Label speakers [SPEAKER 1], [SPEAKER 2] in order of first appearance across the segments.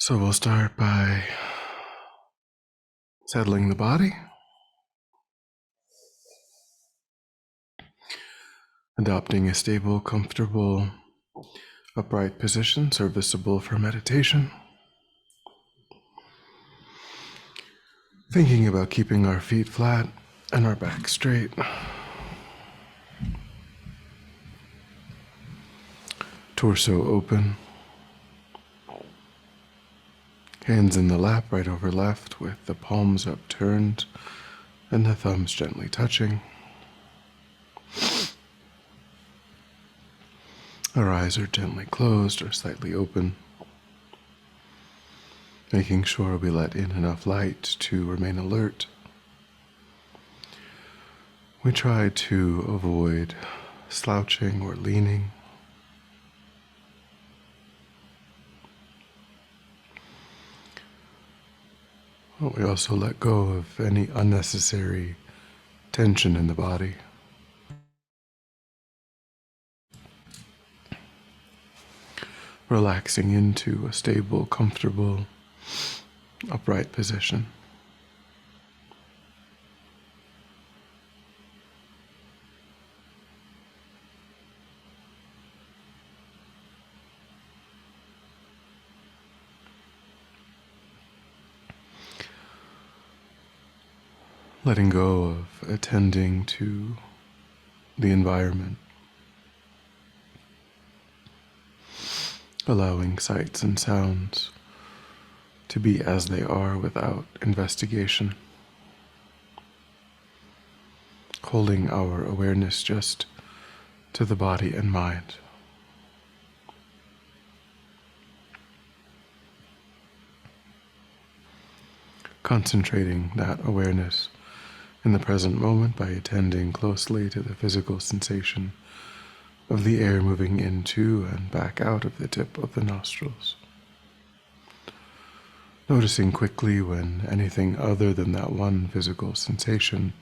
[SPEAKER 1] So we'll start by settling the body, adopting a stable, comfortable, upright position serviceable for meditation. Thinking about keeping our feet flat and our back straight. Torso open. Hands in the lap, right over left, with the palms upturned and the thumbs gently touching. Our eyes are gently closed or slightly open, making sure we let in enough light to remain alert. We try to avoid slouching or leaning. But we also let go of any unnecessary tension in the body. Relaxing into a stable, comfortable, upright position. Letting go of attending to the environment. Allowing sights and sounds to be as they are without investigation. Holding our awareness just to the body and mind. Concentrating that awareness in the present moment by attending closely to the physical sensation of the air moving into and back out of the tip of the nostrils. Noticing quickly when anything other than that one physical sensation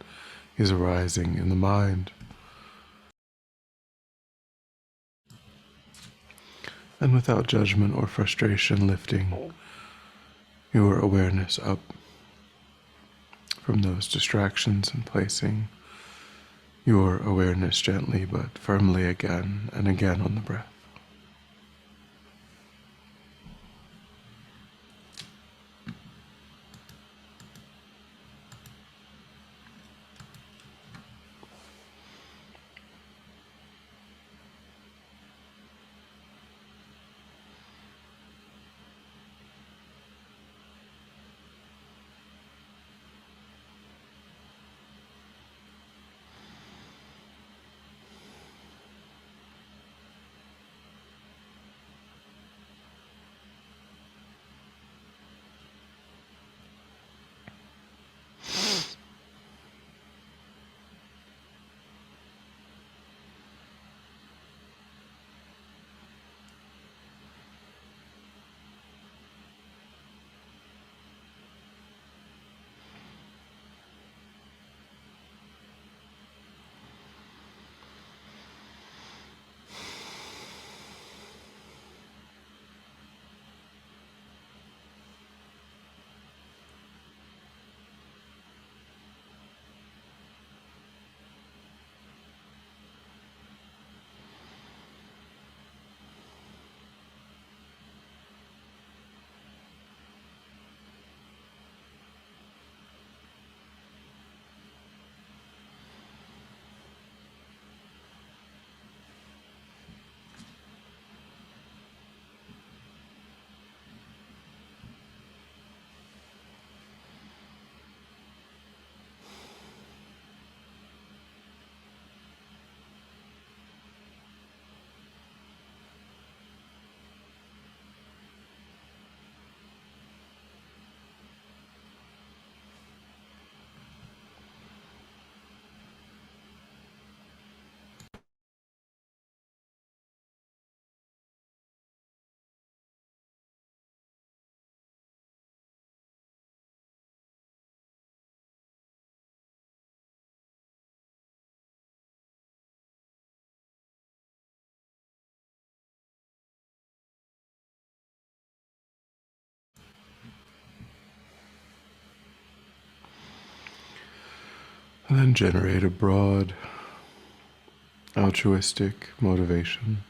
[SPEAKER 1] is arising in the mind. And without judgment or frustration, lifting your awareness up from those distractions and placing your awareness gently but firmly again and again on the breath. And then generate a broad, altruistic motivation,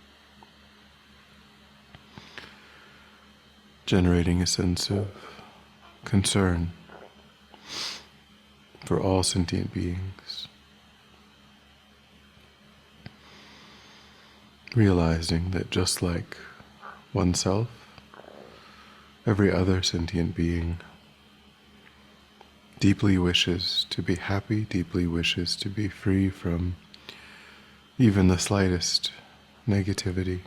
[SPEAKER 1] generating a sense of concern for all sentient beings, realizing that just like oneself, every other sentient being deeply wishes to be happy, deeply wishes to be free from even the slightest negativity,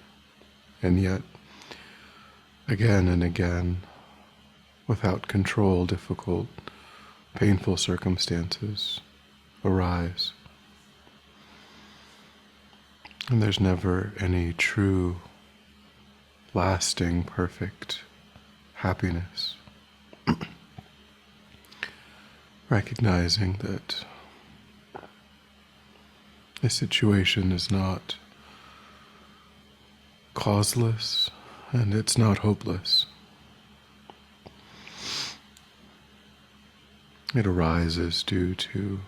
[SPEAKER 1] and yet, again and again, without control, difficult, painful circumstances arise. And there's never any true, lasting, perfect happiness. Recognizing that a situation is not causeless and it's not hopeless. It arises due to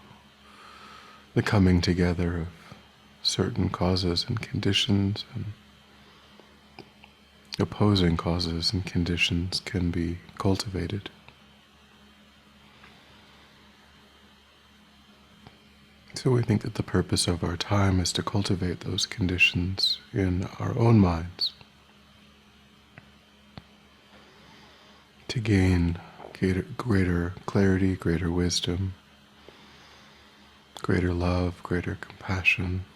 [SPEAKER 1] the coming together of certain causes and conditions, and opposing causes and conditions can be cultivated. So we think that the purpose of our time is to cultivate those conditions in our own minds, to gain greater clarity, greater wisdom, greater love, greater compassion,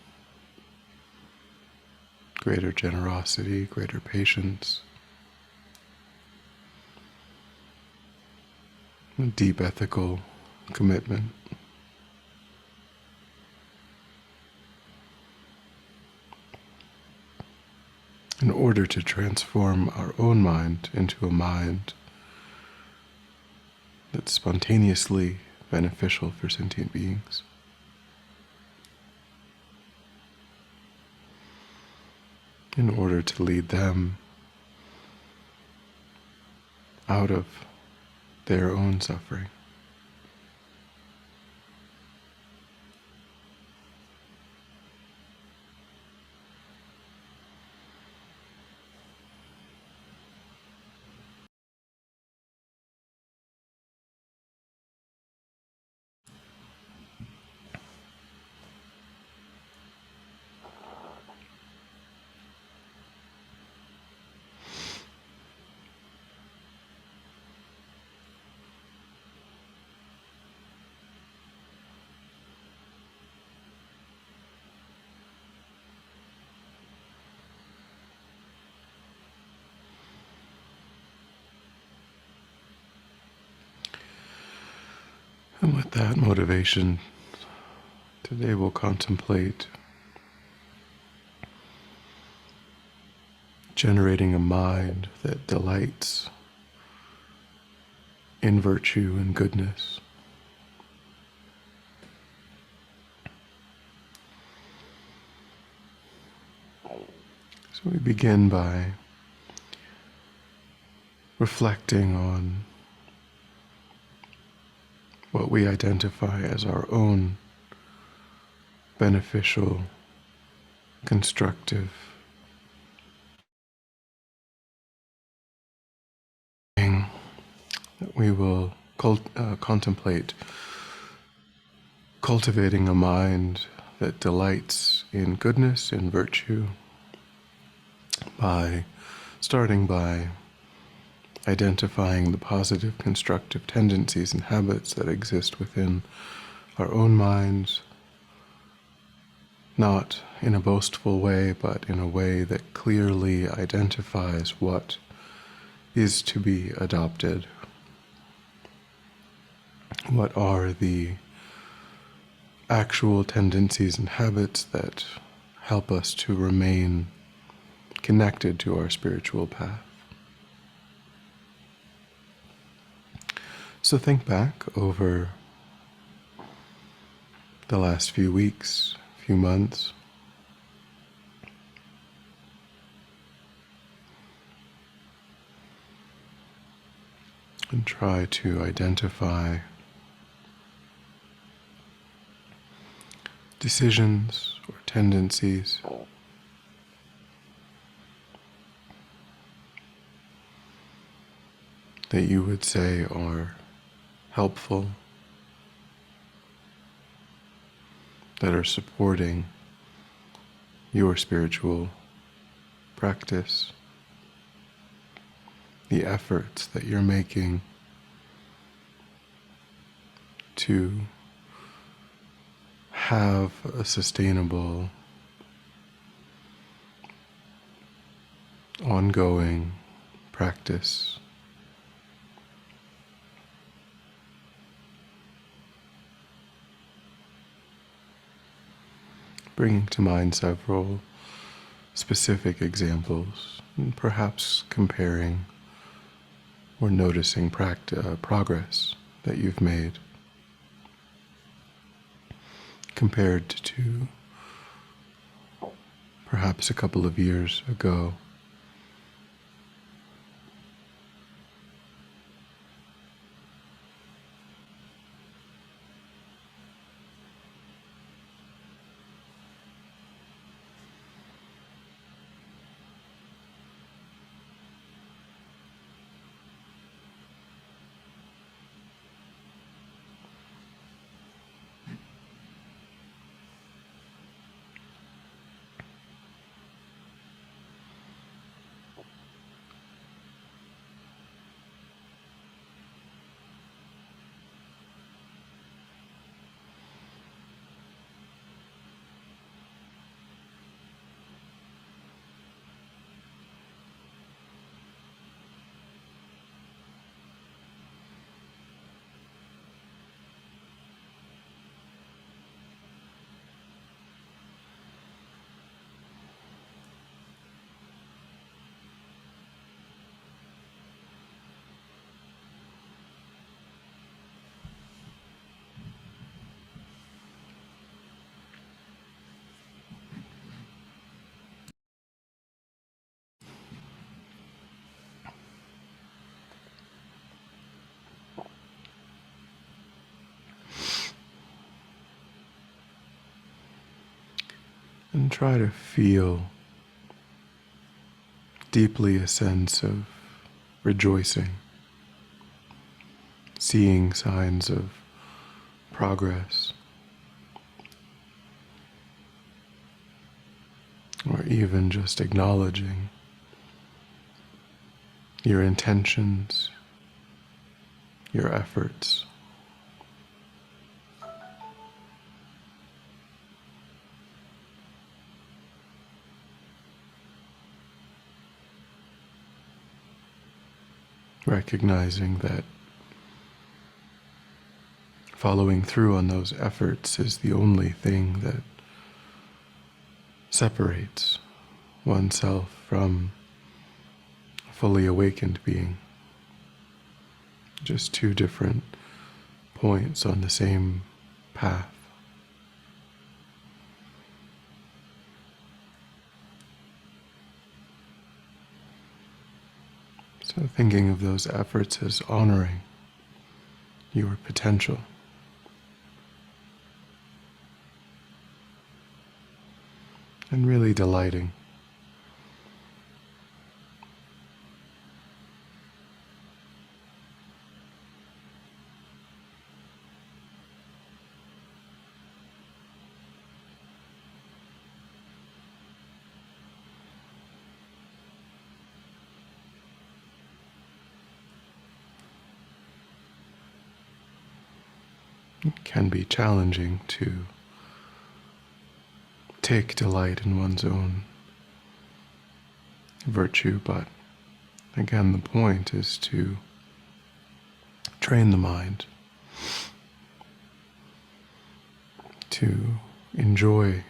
[SPEAKER 1] greater generosity, greater patience, and deep ethical commitment. In order to transform our own mind into a mind that's spontaneously beneficial for sentient beings. In order to lead them out of their own suffering. And with that motivation, today we'll contemplate generating a mind that delights in virtue and goodness. So we begin by reflecting on what we identify as our own beneficial, constructive thing that we will contemplate cultivating a mind that delights in goodness, in virtue, by starting by identifying the positive, constructive tendencies and habits that exist within our own minds, not in a boastful way, but in a way that clearly identifies what is to be adopted. What are the actual tendencies and habits that help us to remain connected to our spiritual path? So think back over the last few weeks, few months, and try to identify decisions or tendencies that you would say are helpful, that are supporting your spiritual practice, the efforts that you're making to have a sustainable, ongoing practice. Bringing to mind several specific examples, and perhaps comparing or noticing progress that you've made compared to perhaps a couple of years ago. And try to feel deeply a sense of rejoicing, seeing signs of progress, or even just acknowledging your intentions, your efforts. Recognizing that following through on those efforts is the only thing that separates oneself from a fully awakened being. Just two different points on the same path. So thinking of those efforts as honoring your potential. And really delighting. It can be challenging to take delight in one's own virtue, but again, the point is to train the mind to enjoy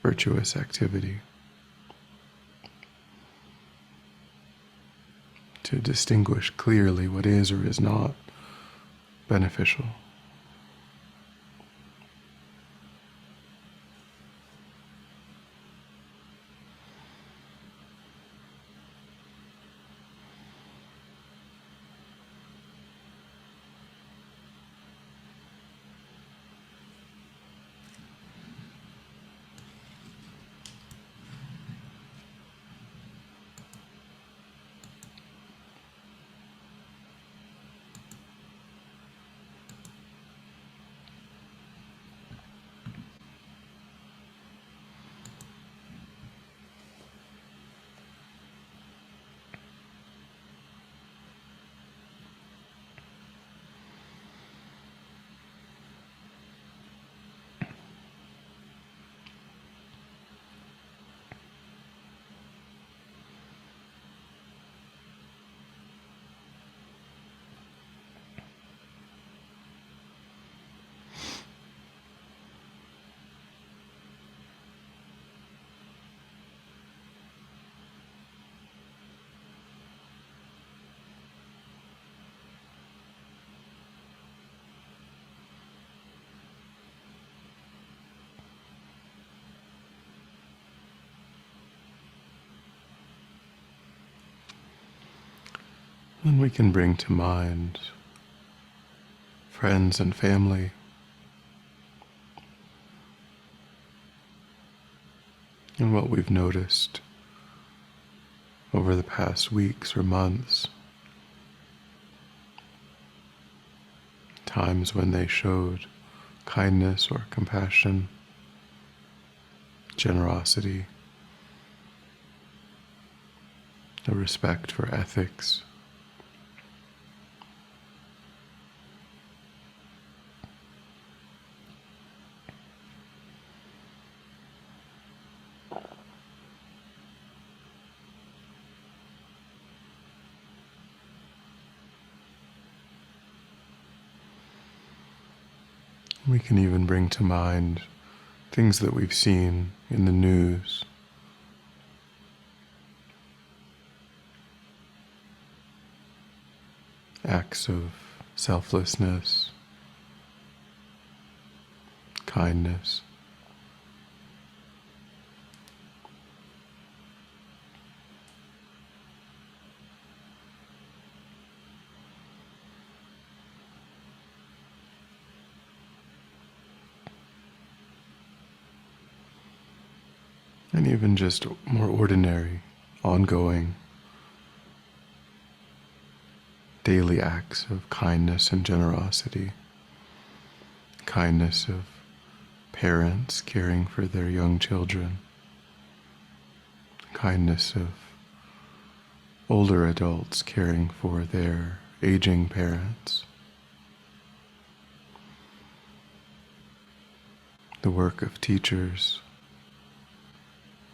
[SPEAKER 1] virtuous activity, to distinguish clearly what is or is not beneficial. And we can bring to mind friends and family, and what we've noticed over the past weeks or months, times when they showed kindness or compassion, generosity, a respect for ethics. We can even bring to mind things that we've seen in the news, acts of selflessness, kindness. And even just more ordinary, ongoing, daily acts of kindness and generosity. Kindness of parents caring for their young children. Kindness of older adults caring for their aging parents. The work of teachers,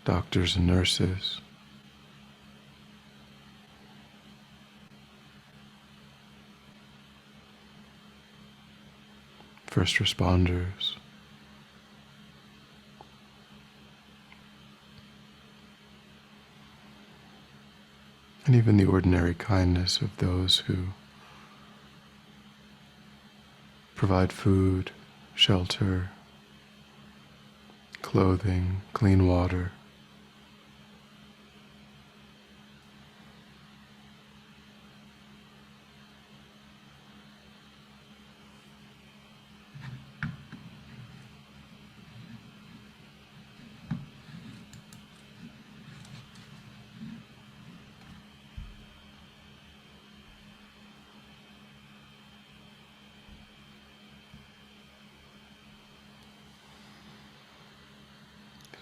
[SPEAKER 1] doctors and nurses, first responders, and even the ordinary kindness of those who provide food, shelter, clothing, clean water.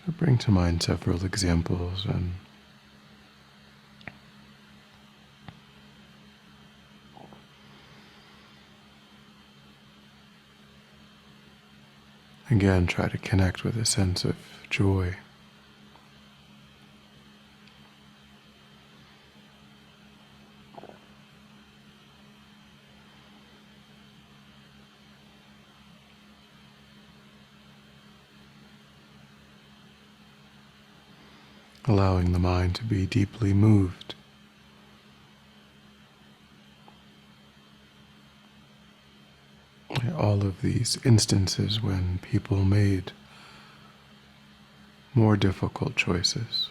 [SPEAKER 1] So bring to mind several examples, and again try to connect with a sense of joy. Allowing the mind to be deeply moved. All of these instances when people made more difficult choices,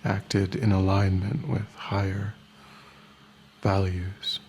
[SPEAKER 1] acted in alignment with higher values.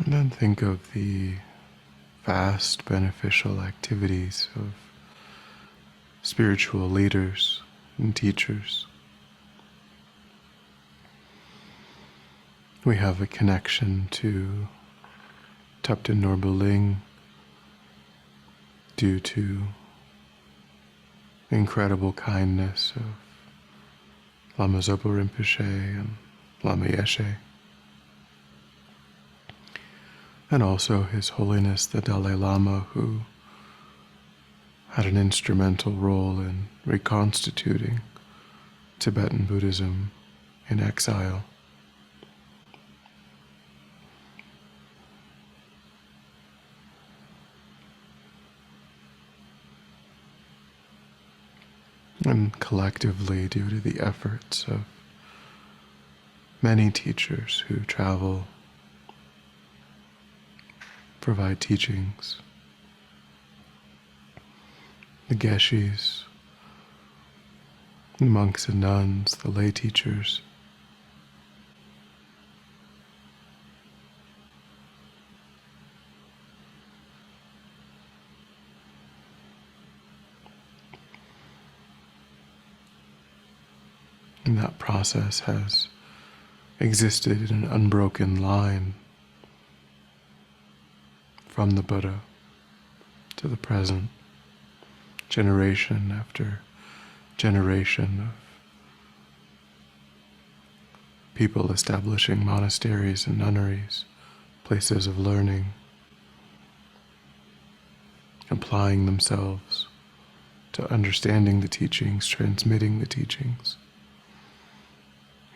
[SPEAKER 1] And then think of the vast beneficial activities of spiritual leaders and teachers. We have a connection to Thupten Norbuling due to the incredible kindness of Lama Zopo Rinpoche and Lama Yeshe, and also His Holiness the Dalai Lama, who had an instrumental role in reconstituting Tibetan Buddhism in exile. And collectively, due to the efforts of many teachers who travel, provide teachings, the Geshis, the monks and nuns, the lay teachers, and that process has existed in an unbroken line from the Buddha to the present, generation after generation of people establishing monasteries and nunneries, places of learning, applying themselves to understanding the teachings, transmitting the teachings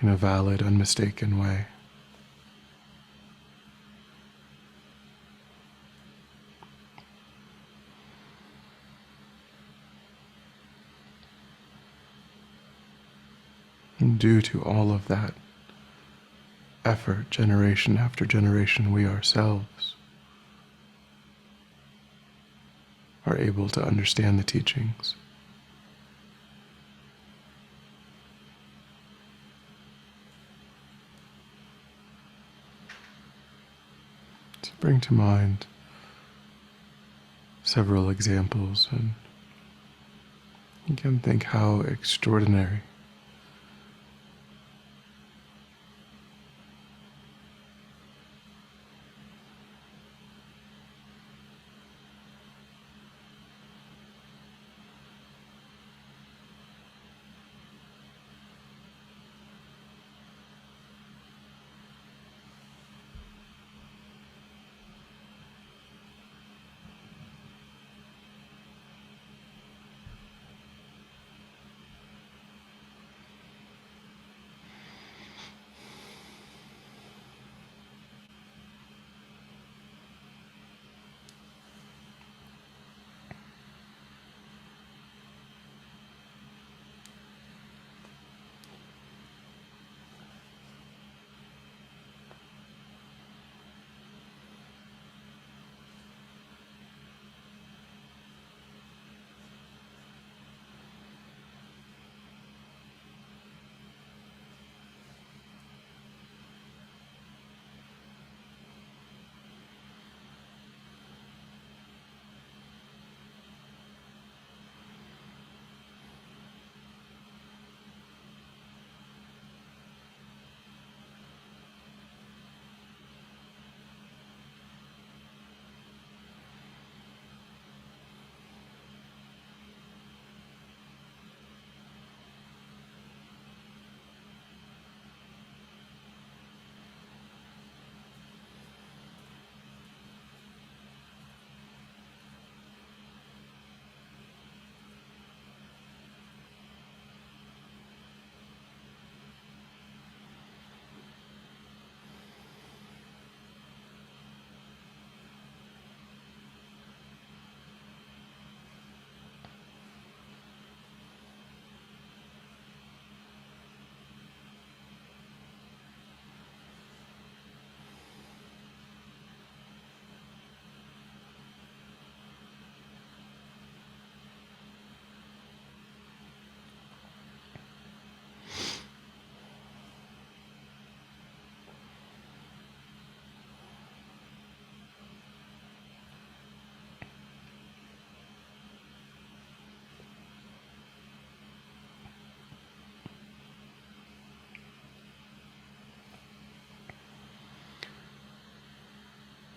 [SPEAKER 1] in a valid, unmistaken way. And due to all of that effort, generation after generation, we ourselves are able to understand the teachings. So bring to mind several examples, and you can think how extraordinary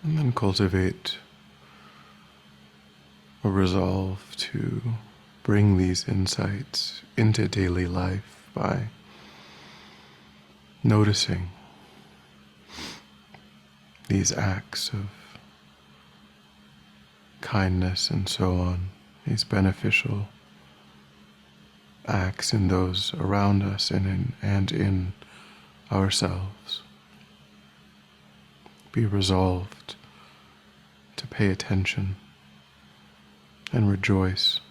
[SPEAKER 1] And then cultivate a resolve to bring these insights into daily life by noticing these acts of kindness and so on, these beneficial acts in those around us and in ourselves. Be resolved to pay attention and rejoice.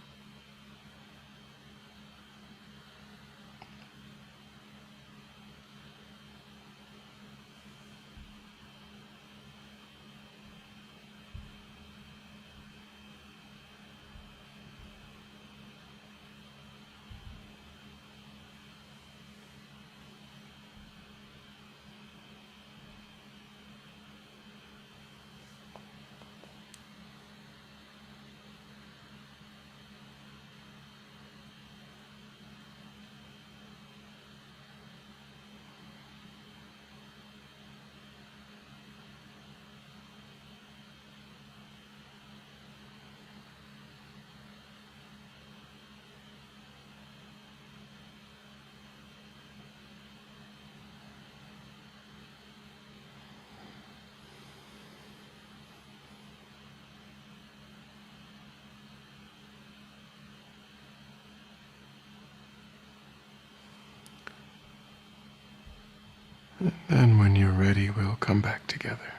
[SPEAKER 1] Then when you're ready, we'll come back together.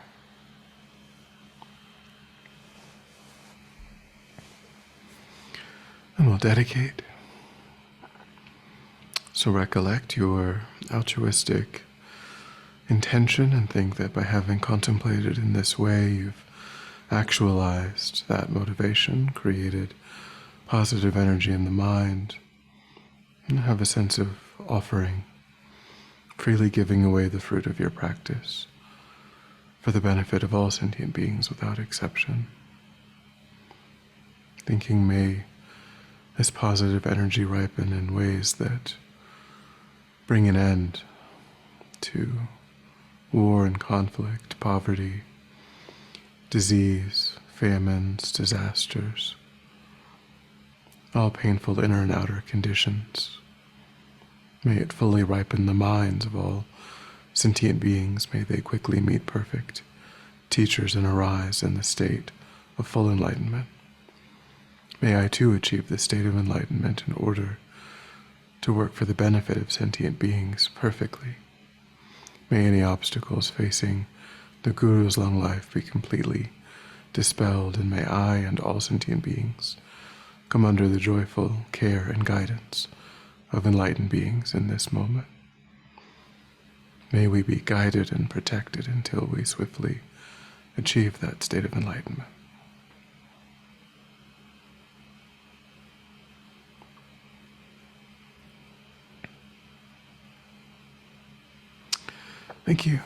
[SPEAKER 1] And we'll dedicate. So recollect your altruistic intention and think that by having contemplated in this way, you've actualized that motivation, created positive energy in the mind, and have a sense of offering, freely giving away the fruit of your practice for the benefit of all sentient beings without exception. Thinking may this positive energy ripen in ways that bring an end to war and conflict, poverty, disease, famines, disasters, all painful inner and outer conditions. May it fully ripen the minds of all sentient beings. May they quickly meet perfect teachers and arise in the state of full enlightenment. May I too achieve this state of enlightenment in order to work for the benefit of sentient beings perfectly. May any obstacles facing the Guru's long life be completely dispelled, and may I and all sentient beings come under the joyful care and guidance of enlightened beings in this moment. May we be guided and protected until we swiftly achieve that state of enlightenment. Thank you.